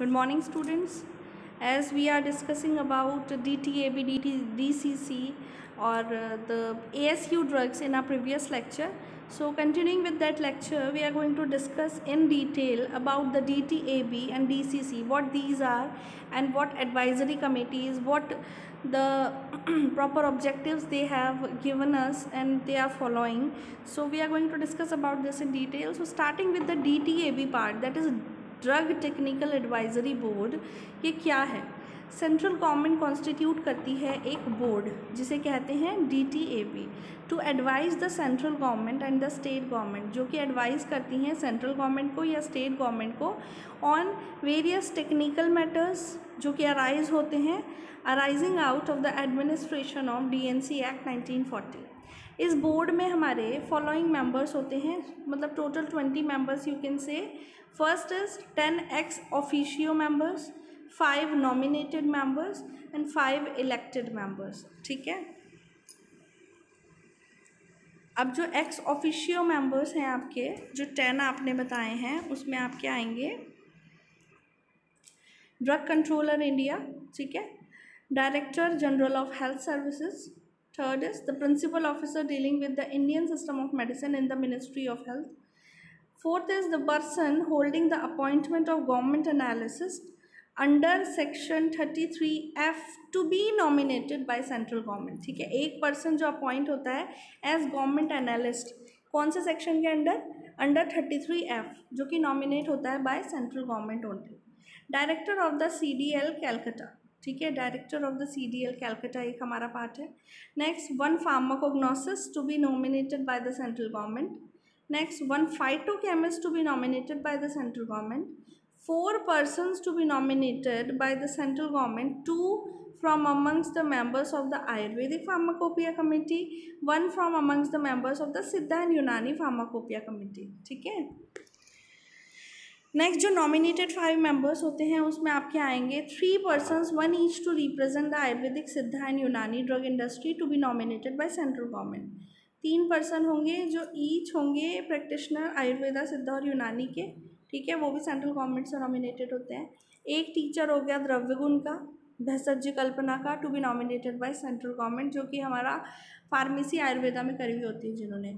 Good morning, students. As we are discussing about DTAB, DCC or the ASU drugs in our previous lecture. So continuing with that lecture, we are going to discuss in detail about the DTAB and DCC, what these are and what advisory committees, what the proper objectives they have given us and they are following. So we are going to discuss about this in detail. So starting with the DTAB part, that is drug technical advisory board, ये क्या है? Central government constitute करती है एक board जिसे कहते हैं DTAB to advise the central government and the state government, जो कि एडवाइज़ करती हैं सेंट्रल गवर्नमेंट को या स्टेट गवर्नमेंट को ऑन वेरियस टेक्निकल मैटर्स जो कि अराइज होते हैं arising out of the administration of DNC act 1940। इस बोर्ड में हमारे फॉलोइंग मेंबर्स होते हैं, मतलब total 20 members you can say. First is 10 ex officio members, 5 nominated members and 5 elected members. ठीक है, अब जो एक्स ऑफिशियो मेंबर्स हैं आपके, जो 10 आपने बताए हैं, उसमें आपके आएंगे ड्रग कंट्रोलर इंडिया, ठीक है, director general of health services. Third is the principal officer dealing with the Indian system of medicine in the Ministry of Health. Fourth is the person holding the appointment of government analysis under section 33F to be nominated by central government। ठीक है, एक person जो appoint होता है as government analyst, कौन से section के under? Under 33F, जो कि नॉमिनेट होता है by central government only. Director of the CDL Calcutta, ठीक है, director of the CDL Calcutta एक हमारा पार्ट है। Next, 1 pharmacognosist to be nominated by the central government. Next, 1 phytochemist to be nominated by the central government. 4 persons to be nominated by the central government, 2 from amongst the members of the Ayurvedic Pharmacopoeia Committee, 1 from amongst the members of the Siddha and Unani Pharmacopoeia Committee। ठीक है, next जो nominated 5 members होते हैं उसमें आपके आएंगे 3 persons, 1 each to represent the Ayurvedic Siddha and Unani drug industry to be nominated by central government. 3 person होंगे जो ईच होंगे प्रैक्टिशनर आयुर्वेदा सिद्धा और यूनानी के, ठीक है, वो भी सेंट्रल गवर्नमेंट से नॉमिनेटेड होते हैं। एक टीचर हो गया द्रव्यगुण का, भेषज कल्पना का, to be nominated by central government, जो कि हमारा फार्मेसी आयुर्वेदा में करी हुई होती है जिन्होंने।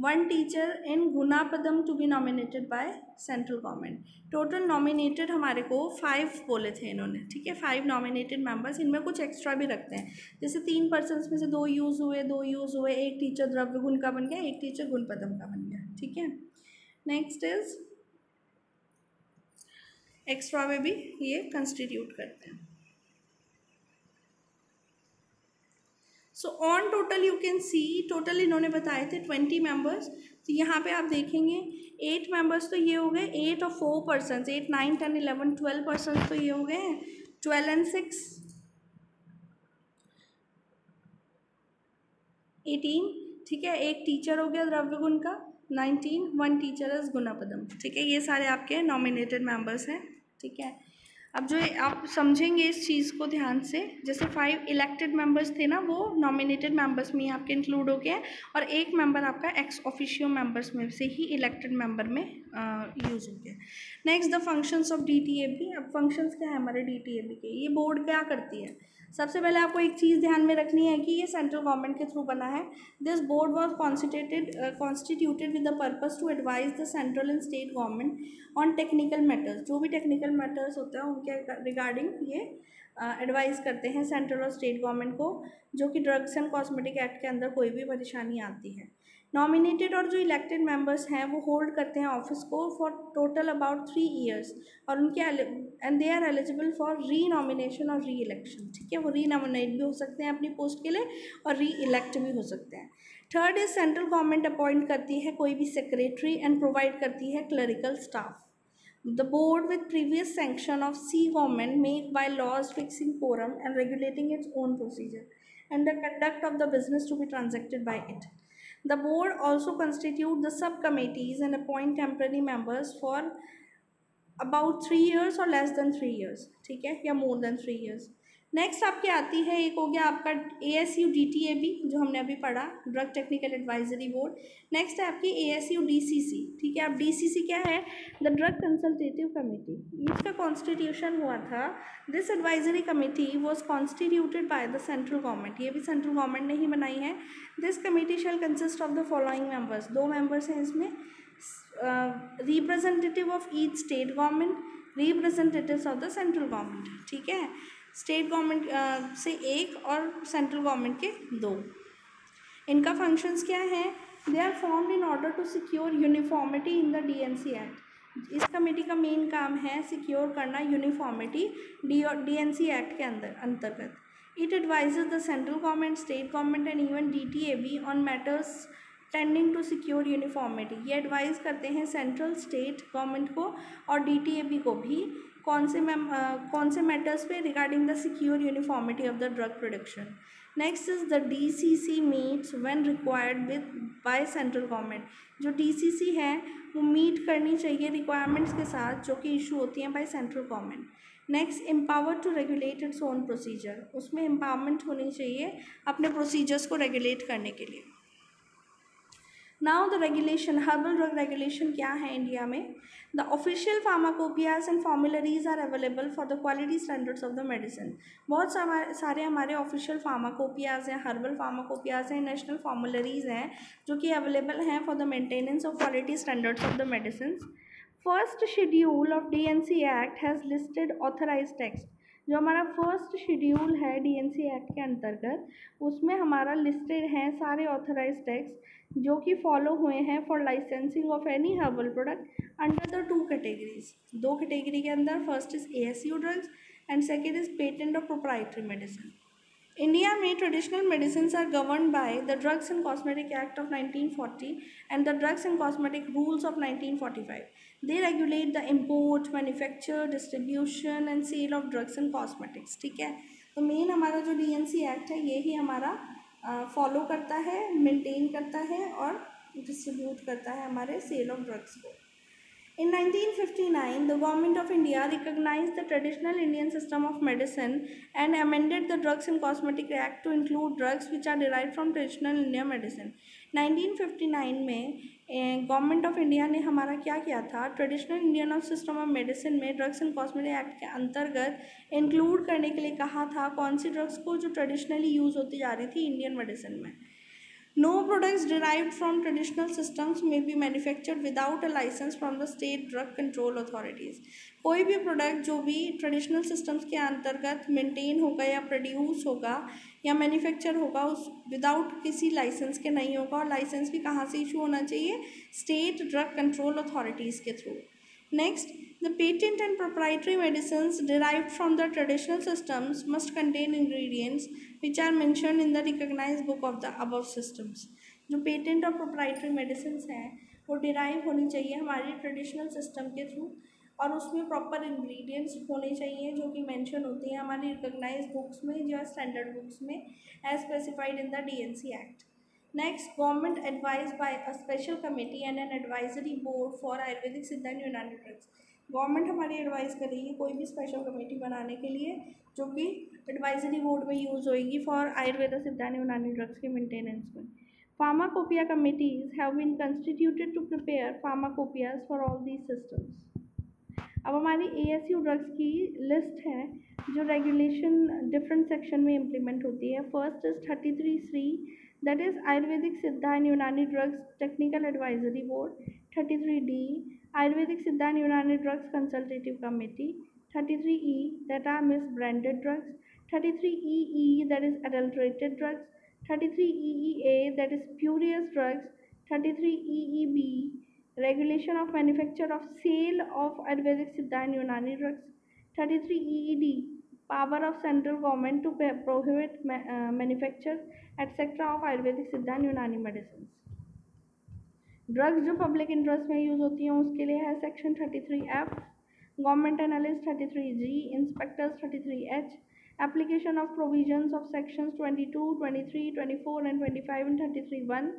1 teacher in Gunapadam to be nominated by central government. Total nominated हमारे को 5 बोले थे इन्होंने, ठीक है, 5 नॉमिनेटेड मेंबर्स। इनमें कुछ एक्स्ट्रा भी रखते हैं, जैसे 3 पर्सनस में से 2 यूज़ हुए, 2 यूज़ हुए, एक टीचर द्रव्यगुण का बन गया, एक टीचर गुणपदम का बन गया। ठीक है, नेक्स्ट इज एक्स्ट्रा में भी ये कंस्टिट्यूट करते हैं। So on total you can see, total इन्होंने बताए थे 20 मेंबर्स। तो यहाँ पे आप देखेंगे 8 मेंबर्स तो ये हो गए, 8 और 4 पर्सनस, 8, 9, 10, 11, 12 पर्सनस तो ये हो गए हैं, 12 and 6 18। ठीक है, एक टीचर हो गया द्रव्यगुण का, 19, 1 टीचर इज गुणापदम। ठीक है, ये सारे आपके नॉमिनेटेड मेंबर्स हैं। ठीक है, अब जो आप समझेंगे इस चीज़ को ध्यान से, जैसे 5 इलेक्टेड मेंबर्स थे ना, वो नॉमिनेटेड मेंबर्स में आपके इंक्लूड हो गए हैं, और एक मेंबर आपका एक्स ऑफिशियो मेंबर्स में से ही इलेक्टेड मेंबर में यूज़ हो गया। Next, the functions of DTAB। अब फंक्शंस क्या है हमारे DTAB के? ये बोर्ड क्या करती है? सबसे पहले आपको एक चीज़ ध्यान में रखनी है कि ये सेंट्रल गवर्नमेंट के थ्रू बना है। This board was constituted with the purpose to advise the central and state government on technical matters. जो भी टेक्निकल मैटर्स होते हैं उनके रिगार्डिंग ये एडवाइस करते हैं सेंट्रल और स्टेट गवर्नमेंट को, जो कि ड्रग्स एंड कॉस्मेटिक एक्ट के अंदर कोई भी परेशानी आती है। नॉमिनेटेड और जो इलेक्टेड मेंबर्स हैं वो होल्ड करते हैं ऑफिस को फॉर टोटल अबाउट 3 years, और उनके and they are eligible for renomination और री इलेक्शन। ठीक है, वो री नॉमिनेट भी हो सकते हैं अपनी पोस्ट के लिए और री इलेक्ट भी हो सकते हैं। Third is central government appoint करती है कोई भी सेक्रेटरी एंड प्रोवाइड करती है clerical staff. The board with previous sanction of C government make by laws fixing quorum and regulating its own procedure and the conduct of the business to be transacted by it. The board also constitute the subcommittees and appoint temporary members for about 3 years or less than 3 years, ठीक है, या more than 3 years. Next आपके आती है, एक हो गया आपका ASUDTAB जो हमने अभी पढ़ा, drug technical advisory board. Next है आपकी ASUDCC, ठीक है। अब DCC क्या है? The drug consultative committee. इसका कॉन्स्टिट्यूशन हुआ था, this advisory committee was constituted by the central government, ये भी सेंट्रल गवर्नमेंट ने ही बनाई है। This committee shell consist of the following members, 2 members हैं इसमें, representative of each state government, representatives of the central government, ठीक है। स्टेट गवर्नमेंट से एक और सेंट्रल गवर्नमेंट के 2। इनका फंक्शंस क्या है? They are formed in order to secure uniformity in the DNC act. इस कमेटी का मेन काम है सिक्योर करना यूनिफॉर्मिटी DNC एक्ट के अंतर्गत। It advises the central government, state government and even DTAB on matters tending to secure uniformity. ये advice करते हैं सेंट्रल स्टेट गवर्नमेंट को और DTAB को भी कौन से मैटर्स पे regarding the secure uniformity of the drug production. Next is the DCC meets when required with by central government. जो DCC है वो मीट करनी चाहिए रिक्वायरमेंट्स के साथ जो कि इशू होती हैं by central government. Next, empower to regulate its own procedure, उसमें एम्पावरमेंट होनी चाहिए अपने प्रोसीजर्स को रेगुलेट करने के लिए। Now the regulation, herbal drug regulation क्या है इंडिया में? The official pharmacopoeias and formularies are available for the quality standards of the medicine. बहुत सारे हमारे ऑफिशियल फार्माकोपियाज हैं, हर्बल फार्माकोपियाज हैं, नेशनल फॉर्मुलरीज हैं जो कि अवेलेबल हैं for the maintenance of quality standards of the medicine. First schedule of DNC act has listed authorise text. जो हमारा फर्स्ट शेड्यूल है DNC एक्ट के अंतर्गत, उसमें हमारा लिस्टेड हैं सारे ऑथराइज टेक्स्ट जो कि फॉलो हुए हैं for licensing of any herbal product under the 2 categories. 2 category के अंदर, first is ASU drugs and second is patent और प्रोप्राइटरी मेडिसिन। इंडिया में traditional medicine are govern by the drugs and cosmetic act of 1940 and the drugs and cosmetic rules of 1945। They regulate the import, manufacture, distribution and sale of drugs and cosmetics, ठीक है। तो main हमारा जो DNC act है ये ही हमारा follow करता है, मेंटेन करता है और डिस्ट्रीब्यूट करता है हमारे सेल ऑफ ड्रग्स को। In 1959, the Government of India recognized the traditional Indian system of medicine and amended the Drugs and Cosmetic Act to include drugs which are derived from traditional Indian medicine. 1959 में government of India ने हमारा क्या किया था, traditional Indian system of medicine में drugs and cosmetic act के अंतर्गत include करने के लिए कहा था कौन सी ड्रग्स को जो ट्रेडिशनली यूज़ होती जा रही थी इंडियन मेडिसिन में। No products derived from traditional systems may be manufactured without a license from the state drug control authorities. कोई भी प्रोडक्ट जो भी ट्रेडिशनल सिस्टम्स के अंतर्गत मेंटेन होगा या प्रोड्यूस होगा या मैन्युफैक्चर होगा उस विदाउट किसी लाइसेंस के नहीं होगा। और लाइसेंस भी कहाँ से इशू होना चाहिए? स्टेट ड्रग कंट्रोल अथॉरिटीज़ के through. Next, the patent and proprietary medicines derived from the traditional systems must contain ingredients which are mentioned in the recognized book of the above systems. जो patent और proprietary medicines हैं वो derive होनी चाहिए हमारी traditional system के through और उसमें प्रॉपर इंग्रेडिएंट्स होने चाहिए जो कि मेंशन होती हैं हमारी रिकॉग्नाइज्ड बुक्स में या स्टैंडर्ड बुक्स में as specified in the DNC act. Next, government advised by a special committee and an advisory board for Ayurvedic सिद्ध एंड यूनानी ड्रग्स। गवर्नमेंट हमारी एडवाइस करेगी कोई भी स्पेशल कमेटी बनाने के लिए जो कि एडवाइजरी बोर्ड में यूज़ होएगी for Ayurveda Siddha and Unani drugs के मेंटेनेंस में। Pharmacopoeia committees have been constituted to prepare pharmacopoeias for all these systems. अब हमारी ASU ड्रग्स की लिस्ट है जो रेगुलेशन डिफरेंट सेक्शन में इम्प्लीमेंट होती है। First is 33(3) that is Ayurvedic Siddha and Unani Drugs Technical Advisory Board, 33D Ayurvedic Siddha and Unani Drugs Consultative Committee, 33E that are misbranded drugs, 33EE that is adulterated drugs, 33EEA that is spurious drugs, 33EEB regulation of manufacture of sale of Ayurvedic Siddha and Unani drugs, 33EED power of central government to prohibit manufacture etc. of Ayurvedic Siddha and Unani medicines. Drugs जो public interest में use होती हैं उसके लिए है section 33F, government analyst 33G, inspectors 33H, application of provisions of sections 22, 23, 24 and 25 and 33(1),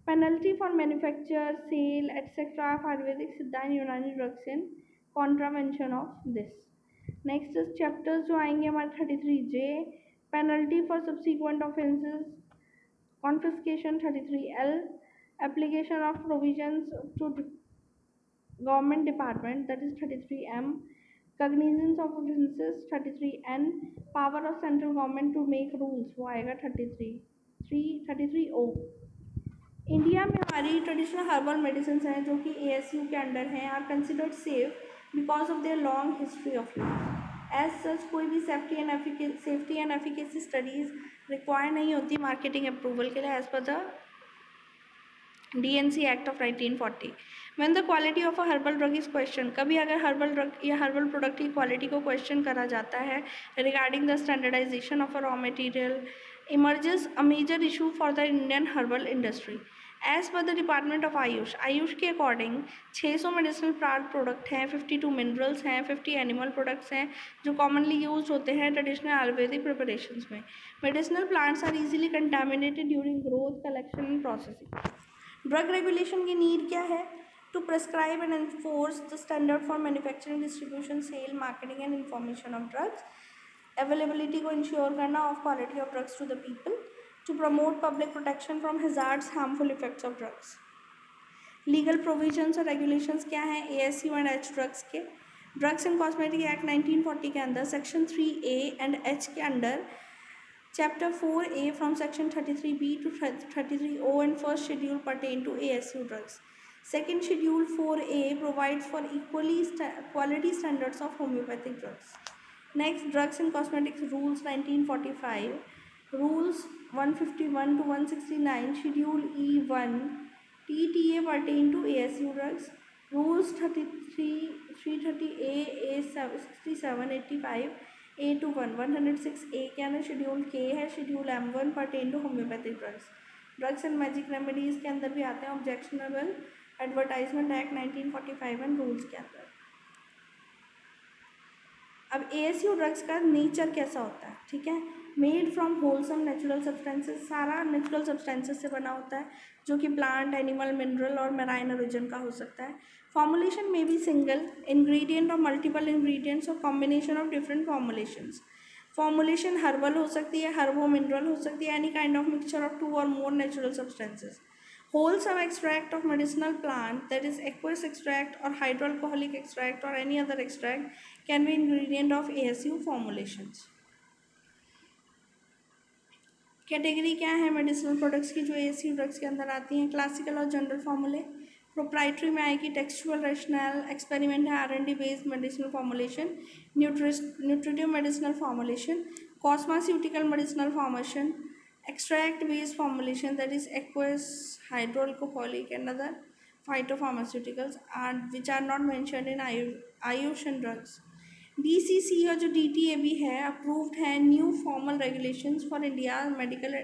penalty for manufacture, sale etc. of Ayurvedic Siddha and Unani drugs in contravention of this. Next chapters जो आएंगे हमारे 33J, penalty for subsequent offences, confiscation 33L, application of provisions to government department that is 33M, cognizance of offences 33N, power of central government to make rules वो आएगा 33O। India में हमारी traditional herbal medicine हैं जो कि ASU के under हैं, are considered safe because of their long history of use. As such कोई भी safety and efficacy studies require नहीं होती मार्केटिंग अप्रूवल के लिए as per the DNC act of 1940। When the quality of a herbal drug is questioned, कभी अगर herbal drug या herbal product की क्वालिटी को क्वेश्चन करा जाता है regarding the standardisation of a raw material, emerges a major issue for the Indian herbal industry. As per the department of AYUSH के according 600 medicinal plant product हैं, 52 minerals हैं, 50 animal products हैं जो कॉमनली यूज होते हैं ट्रेडिशनल आयुर्वेदिक प्रिपरेशंस में। Medicinal plants are easily contaminated during growth, collection and processing. Drug regulation की need क्या है? To prescribe and enforce the standard for manufacturing, distribution, sale, marketing and information of drugs, availability को ensure करना of quality of drugs to the people, to promote public protection from hazards, harmful effects of drugs। legal provisions और regulations क्या हैं ASU and H drugs के? Drugs and cosmetic act 1940 के अंदर section 3A and H के under chapter 4A from section 33B to 33O and first schedule pertain to ASU drugs। Second schedule 4A provides for quality standards of homeopathic drugs। Next, drugs and cosmetics rules 1945, rules 151 to 169, schedule E1 TTA pertain to ASU drugs। rules 33 330A A 67 85 A to 106A के अंदर schedule K है, schedule M1 pertain to homeopathic drugs। Drugs and magic remedies के अंदर भी आते हैं objectionable advertisement act 1945 and rules के अंदर। अब ASU ड्रग्स का नेचर कैसा होता है, ठीक है? Made from wholesome natural substances, सारा नेचुरल सब्सटेंसेस से बना होता है जो कि प्लांट, एनिमल, मिनरल और मेराइन ओरिजिन का हो सकता है। फॉर्मुलेशन में भी सिंगल इंग्रेडिएंट और मल्टीपल इंग्रेडिएंट्स और combination of different formulations. Formulation herbal हो सकती है, हर्बो मिनरल हो सकती है, any kind of mixture of 2 और more natural substances. wholesome extract of medicinal plant, that is aqueous extract or hydroalcoholic extract or any other extract, can be ingredient of ASU formulations। Category क्या है medicinal products की जो ASU drugs के अंदर आती हैं? Classical और general फॉर्मूले। प्रोप्राइटरी में आएगी टेक्सचुअल, रैशनल, एक्सपेरिमेंट है, R&D based medicinal formulation, nutritive medicinal formulation, cosmaceutical medicinal formation, extract based formulation that is aqueous, hydroalcoholic and other phytopharmaceuticals are which are not mentioned in Ayush and drugs। DCC और जो DTA भी है approved है new formal regulations for India medical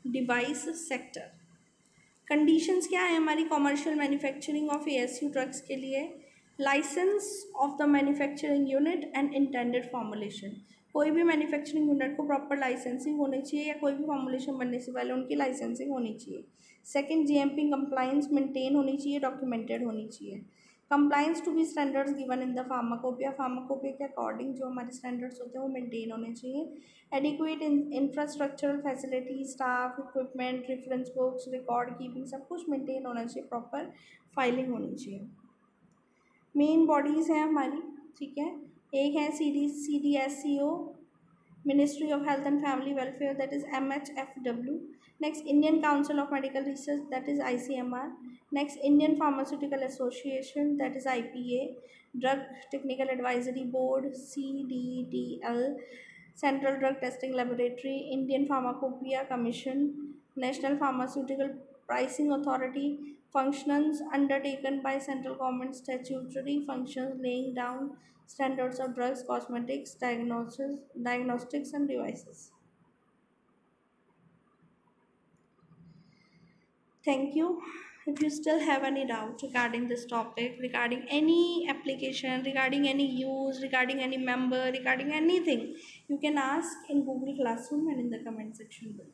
device sector. Conditions क्या है हमारी commercial manufacturing of ASU drugs के लिए? Licence of the manufacturing unit and intended formulation. कोई भी मैन्युफैक्चरिंग यूनिट को प्रॉपर लाइसेंसिंग होनी चाहिए या कोई भी फॉर्मुलेशन बनने से पहले उनकी लाइसेंसिंग होनी चाहिए। सेकंड, GMP कंप्लाइंस मेंटेन होनी चाहिए, डॉक्यूमेंटेड होनी चाहिए। Compliance to be standards given in the pharmacopoeia के अकॉर्डिंग जो हमारे स्टैंडर्ड्स होते हैं वो मेंटेन होने चाहिए। Adequate infrastructural facility, staff, equipment, reference books, record keeping सब कुछ मेंटेन होना चाहिए, प्रॉपर फाइलिंग होनी चाहिए। मेन बॉडीज़ हैं हमारी, ठीक है? एक है CDSCO, ministry of health and family welfare, that is MHFW। Next, Indian council of medical research, that is ICMR। Next, Indian pharmaceutical association, that is IPA। Drug technical advisory board, CDTL। Central drug testing laboratory, Indian pharmacopoeia commission, national pharmaceutical pricing authority. Functions undertaken by central government statutory functions laying down standards of drugs, cosmetics, diagnostics and devices। Thank you। If you still have any doubt regarding this topic, regarding any application, regarding any use, regarding any member, regarding anything, you can ask in Google Classroom and in the comment section below।